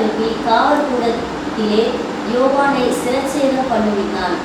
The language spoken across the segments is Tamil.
அனுப்பி காவல் கூடத்திலே யோவானை சிரச்சேதம் பண்ணுவித்தான்.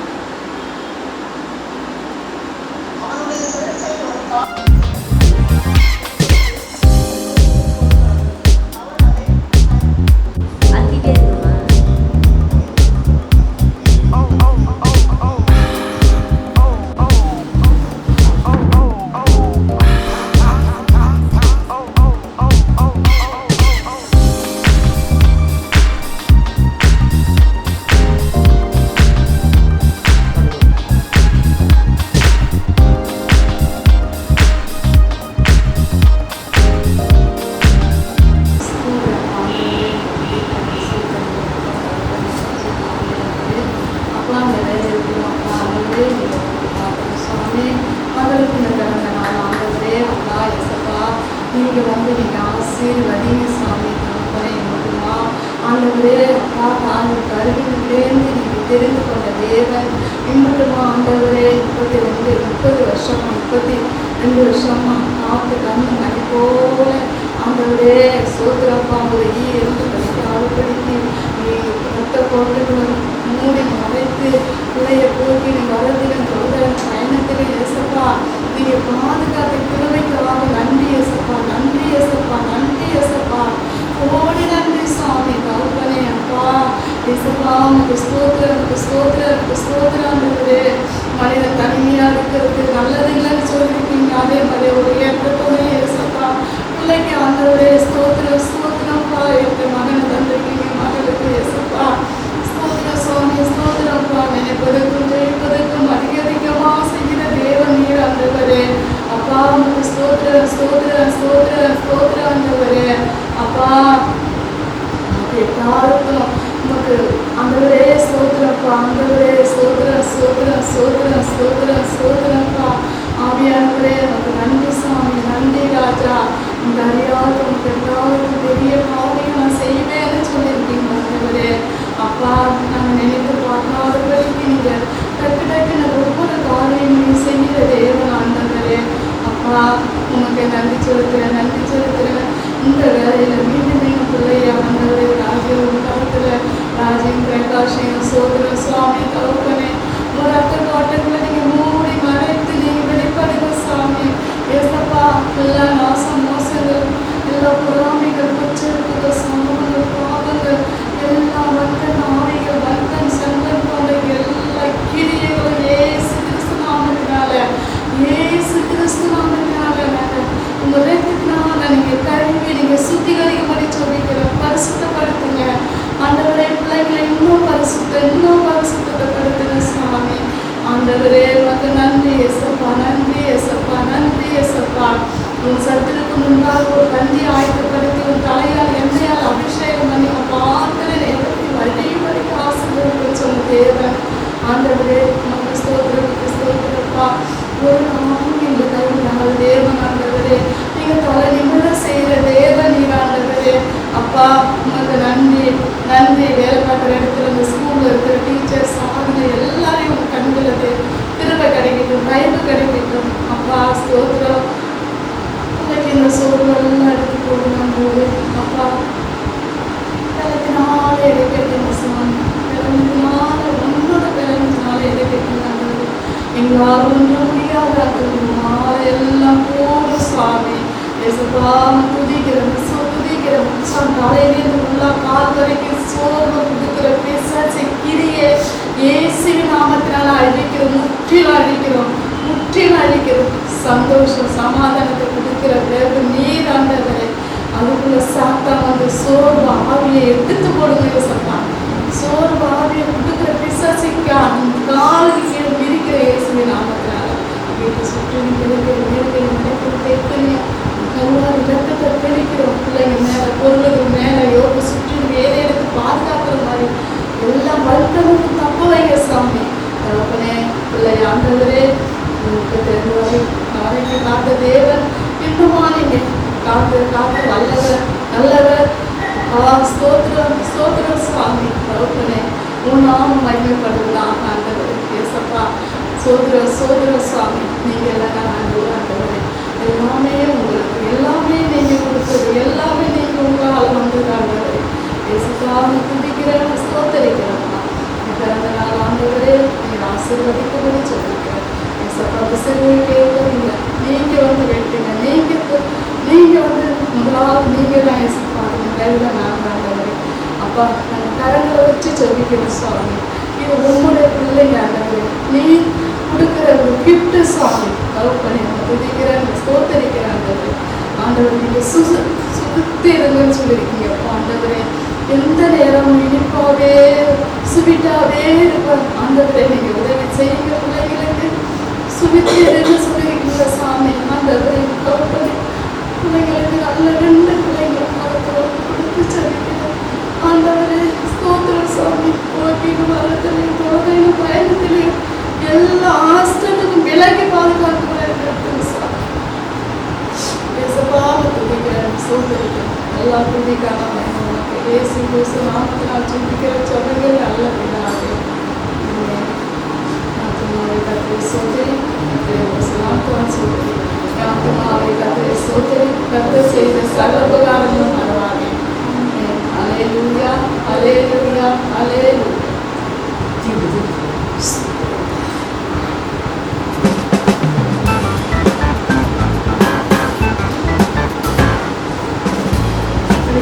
தெரிந்து கொண்ட தேவன் இன்பட்டுமா ஆண்டவரே 30 வருஷமா காத்து கண்ணு மணி போல ஆண்டவரே சோதரப்பா ஒரு இருந்து படிக்க ஆளுப்படுத்தி ரத்த கோட்டைகளை மூடி மறைத்து பிள்ளைய போக்கி வரதிலும் சோதரன் பயணத்திலும் ஏசப்பா நீங்க பாதுகாத்து கிருபைக்காக நன்றி ஏசப்பா, நன்றி ஏசப்பா, நன்றி ஏசப்பா, கோடி நன்றி சாமி கல்பனை அப்பா ஏசப்பா. உனக்கு ஸ்தோத்திரம் மனிதன் தனிமையா இருக்கிறது நல்லது இல்லைன்னு சொல்லியிருக்கீங்க. அதே மாதிரி ஒரு ஏற்றத்தோட ஏசப்பா பிள்ளைக்கு ஆண்டவரே ஸ்தோத்திரம்ப்பா. என் மகனை தந்திருக்கீங்க மகளுக்கு ஏசப்பா ஸ்தோத்திரம் சுவாமி, ஸ்தோத்திரம்ப்பா. நினைப்பதற்கும் ஜெயிப்பதற்கும் அதிகமா செய்கிற தேவன் நீர் ஆண்டவரே அப்பா. உனக்கு ஸ்தோத்திரம் ஆண்டவரே அப்பா. எல்லாருக்கும் உனக்கு ஆண்டவரே ஸ்தோத்திரப்பா, ஆண்டவரே ஸ்தோத்திரப்பா. ஆவியானவரே உனக்கு நன்றி சாமி, நன்றி ராஜா. இந்த அறியாத உனக்கு எல்லாருக்கும் பெரிய காரியம் நான் செய்வேன்னு சொல்லியிருக்கீங்க ஆண்டவரே அப்பா. நாங்கள் நினைத்து பார்க்காதவரைக்கு நீங்கள் டக்குன்னு ஒவ்வொரு காரியங்களையும் செய்கிற தேவன் ஆண்டவரே அப்பா. உனக்கு நன்றி செலுத்துறேன். இந்த வேலையில் மீண்டும் பிள்ளைய ஆண்டவரே ராஜ்யம் பிரகாஷையும் சோதரம் சுவாமி தகப்பனே ஒரு ரத்த கோட்டைகளை நீங்கள் மூடி மறைத்து நீங்கள் வெளிப்படுங்க சாமி ஏசப்பா. எல்லா மோசங்கள் எல்லா பொறாமைகள் குற்றங்கள் சமூகங்கள் பாவங்கள் எல்லா வர்க்கன் ஆவிகள் வர்க்கன் சங்கம் போன்ற எல்லா கிரியைகளும் ஏசு கிறிஸ்து நாமத்தினால உங்கள் ரத்தத்தினால நீங்கள் கழுவி நீங்கள் சுத்திகரிக்கும்படி சொல்லிக்கிறோம். பரிசுத்தப்படுத்துங்க ஆண்டவரே. பிள்ளைகளை இன்னும் பரிசுத்தப்படுத்துங்க சுவாமி ஆண்டவரே. உனக்கு நன்றி ஏசப்பா, நன்றி ஏசப்பா. உன் சத்துருக்கு முன்பாக ஒரு பந்தி ஆயத்தப்படுத்தி உன் தலையால் எண்ணெயால் அபிஷேகம் பண்ணி பாத்திரை எப்படி வழிபடிக்க ஆசீர்வதிக்க சொன்ன தேவன் ஆண்டவரே. உனக்கு ஸ்தோத்திரப்பா. ஒரு நாளும் இந்த கையில் நாங்கள் தேவன் ஆண்டவரே. நீங்கள் தலை நிமிட செய்கிற தேவன் நீர் ஆண்டவரே அப்பா. உனக்கு நன்றி. வேலை பார்க்குற இடத்துல இந்த ஸ்கூலில் இருக்கிற டீச்சர்ஸ் ஆகுது எல்லாரையும் உங்கள் கண்களுக்கு திரும்ப கிடைக்கட்டும், கைவு கிடைக்கட்டும் அப்பா. ஸ்தோத்திரம். உங்களுக்கு இந்த சோறுவெல்லாம் எடுத்து போடணும் போது அப்பா. கிழக்கினால எடுக்கட்டுங்க சாமி, கிழக்கினால உன்னோட கிழக்கினால எடுக்கட்டுங்க. எங்களால் ஒன்றும் முடியாத எல்லாம் போடும் சுவாமி ஏசப்பா. துதிக்கிறேன் தலையிலிருந்து உள்ள கால் வரைக்கும் சோர்வு கொடுக்கிற பிசாசை கிரியை இயேசுவின் நாமத்தினால முற்றிலும் அழிக்கிறோம். சந்தோஷம் சமாதானத்தை கொடுக்கிற பிறகு நீர் ஆண்டவரே. அதுக்குள்ள சாத்தான் வந்து சோர்வு ஆவியை எடுத்து போடுங்க ஏசப்பா. சோர்வு ஆவியை கொடுக்கிற பிசாசிக்கு அந்த காலுக்கு கீழே விரிக்கிற இயேசுவின் நாமத்தினால வீட்டு சுற்றி எல்லாரும் ரத்தத்தை தெளிக்கிறோம். பிள்ளைங்க மேலே பொருளுக்கு மேலே யோக சுற்றி வேலை எடுத்து பாதுகாக்கிற மாதிரி எல்லாம் வலுத்தவங்க தப்ப வைங்க சாமி தகப்பனே. பிள்ளை ஆண்டவரே உங்களுக்கு தெரிஞ்சவரை நாளைக்கு காத்த தேவன் இன்னுமா நீங்க காத்து நல்லவர் ஸ்தோத்திரம் சுவாமி தகப்பனே. உன் நாமம் மகிமைப்படுத்தலாம் ஆண்டவரே ஏசப்பா. சோதரம் சுவாமி. நீங்கள் எல்லாம் ஆண்டவரே எல்லாமே உங்களுக்கு, எல்லாமே நீங்கள் கொடுத்தது, எல்லாமே நீங்கள் உங்களால் வந்தது ஆண்டவரே ஏசப்பா. உங்களை துதிக்கிறேன், ஸ்தோத்தரிக்கிறேன்ப்பா. பிறந்த நாள் ஆண்டவரே நீங்க ஆசீர்வதிக்கும்படி சொல்லிக்கிறேன். ஏசப்பா விசையை கேட்கறீங்க, நீங்க வந்து வெட்டுங்க, நீங்க வந்து முதலாவது நீங்க தான் ஏசப்பா, கையில நான் ஆண்டவரே. அப்பா நாங்கள் கரங்களை வச்சு சொல்லிக்கிறோம் சுவாமி, இது உங்களுடைய பிள்ளைங்க ஆண்டவரே, நீ கொடுக்குற ஒரு கிஃப்ட் சுவாமி. லவ் பண்ணி துதிக்கிறேன், ஸ்தோத்தரிக்கிறேன் ஆண்டவரே. ஆண்டவர் நீங்க சுத்தி இருங்கன்னு சொல்லியிருக்கீங்க ஆண்டவரே. எந்த நேரம் இனிப்பாவே சுவிட்டாவே இருப்பார் ஆண்டவரே. நீங்க உதவி செய்யுங்க பிள்ளைங்களுக்கு, சுவித்து இருன்னு சொல்லியிருக்கீங்க சாமி. ஆண்டவரே பிள்ளைங்களுக்கு நல்ல 2 பிள்ளைங்களை கொடுத்து சொல்லிக்கிறேன் ஆண்டவரே. ஸ்தோத்திரம் சாமி. போட்டின்னு வரத்திலையும் போதையும் பயணத்திலையும் எல்லா ஆஸ்டத்துக்கும் விலகி பாதுகாத்து சாமி. துதிக்கிறேன், சோதரிக்கிறேன். எல்லா துதிக்கான உனக்கு ஏசு கிறிஸ்து நாமத்தினால் துதிக்கிற சொல்லுங்கள் நல்ல பிதாவே. ஆத்துமாவை கர்த்தரை சோதரி, நாமத்தினால் சோதரி. ஆத்துமாவை கர்த்தரை சோதரி, கர்த்தர் செய்த சகல உபகாரங்களும் மறவாதே. அல்லேலூயா, அல்லேலூயா, அல்லேலூயா.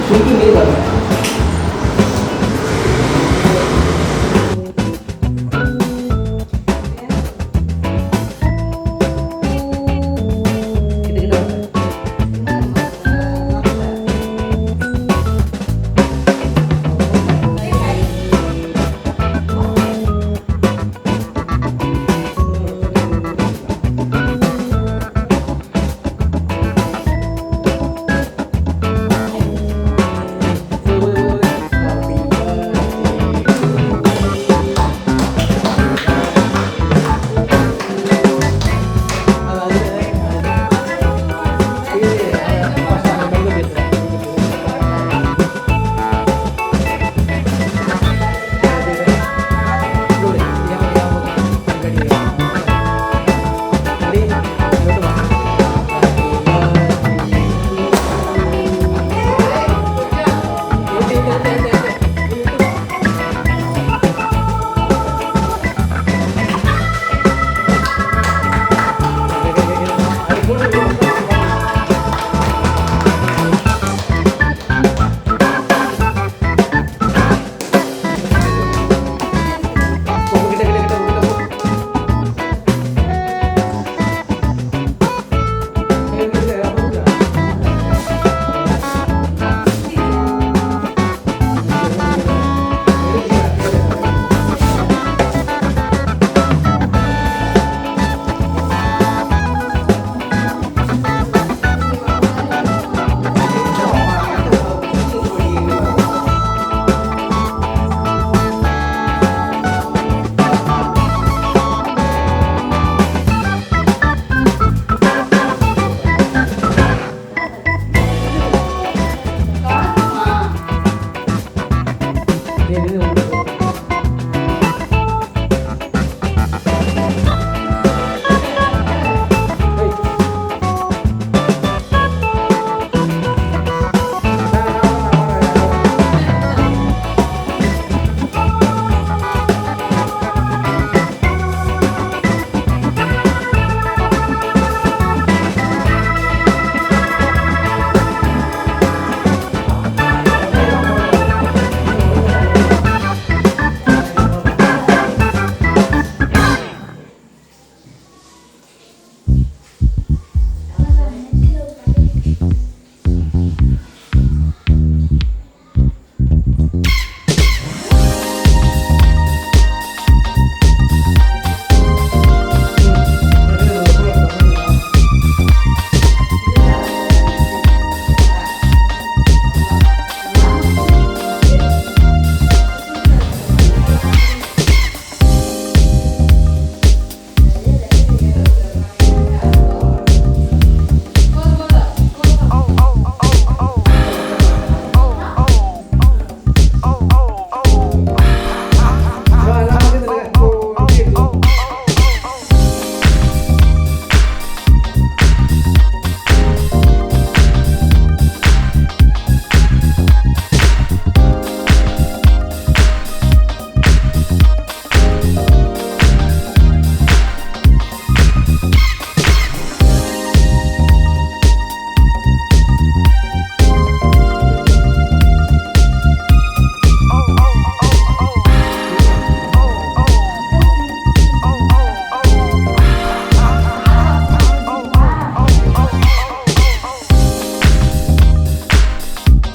Thinking नहीं कर रहा है। Ini